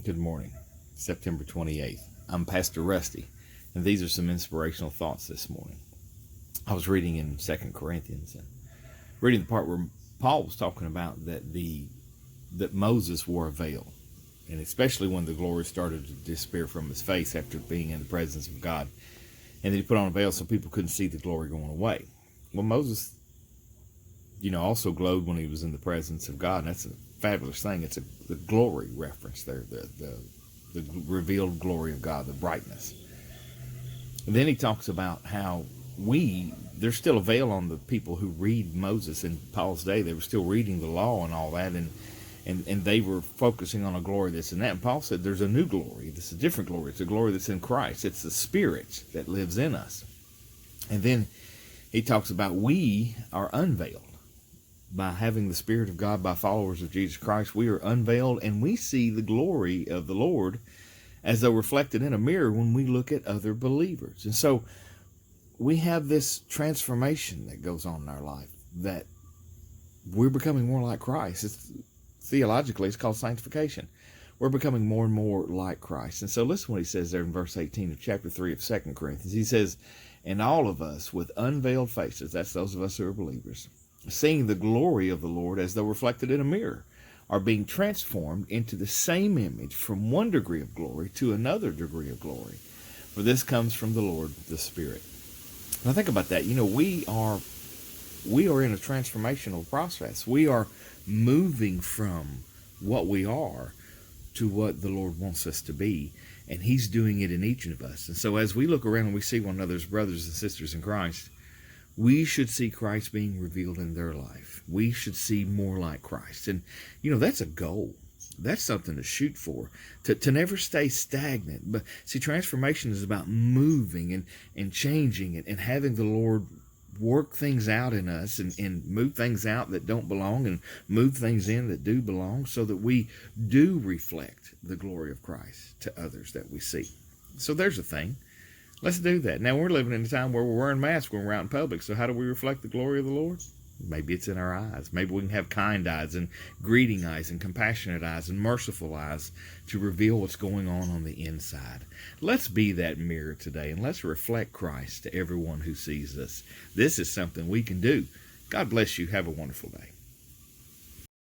Good morning, September 28th. I'm Pastor Rusty, and these are some inspirational thoughts this morning. I was reading in 2 Corinthians, and reading the part where Paul was talking about that Moses wore a veil, and especially when the glory started to disappear from his face after being in the presence of God, and then he put on a veil so people couldn't see the glory going away. Well, Moses, also glowed when he was in the presence of God, and that's a fabulous thing. It's the glory reference there, the revealed glory of God, the brightness. And then he talks about how there's still a veil on the people who read Moses in Paul's day. They were still reading the law and all that, and they were focusing on a glory this and that. And Paul said there's a new glory. This is a different glory. It's a glory that's in Christ. It's the Spirit that lives in us. And then he talks about we are unveiled. By having the Spirit of God, by followers of Jesus Christ, we are unveiled, and we see the glory of the Lord as though reflected in a mirror when we look at other believers. And so we have this transformation that goes on in our life, that we're becoming more like Christ. Theologically, it's called sanctification. We're becoming more and more like Christ. And so listen to what he says there in verse 18 of chapter 3 of 2 Corinthians. He says, "And all of us with unveiled faces," that's those of us who are believers, "seeing the glory of the Lord as though reflected in a mirror, are being transformed into the same image from one degree of glory to another degree of glory. For this comes from the Lord, the Spirit." Now think about that. We are in a transformational process. We are moving from what we are to what the Lord wants us to be, and He's doing it in each of us. And so as we look around and we see one another's brothers and sisters in Christ, we should see Christ being revealed in their life. We should see more like Christ. And, that's a goal. That's something to shoot for, to never stay stagnant. But see, transformation is about moving and changing and having the Lord work things out in us and move things out that don't belong and move things in that do belong, so that we do reflect the glory of Christ to others that we see. So there's a thing. Let's do that. Now, we're living in a time where we're wearing masks when we're out in public. So how do we reflect the glory of the Lord? Maybe it's in our eyes. Maybe we can have kind eyes and greeting eyes and compassionate eyes and merciful eyes to reveal what's going on the inside. Let's be that mirror today, and let's reflect Christ to everyone who sees us. This is something we can do. God bless you. Have a wonderful day.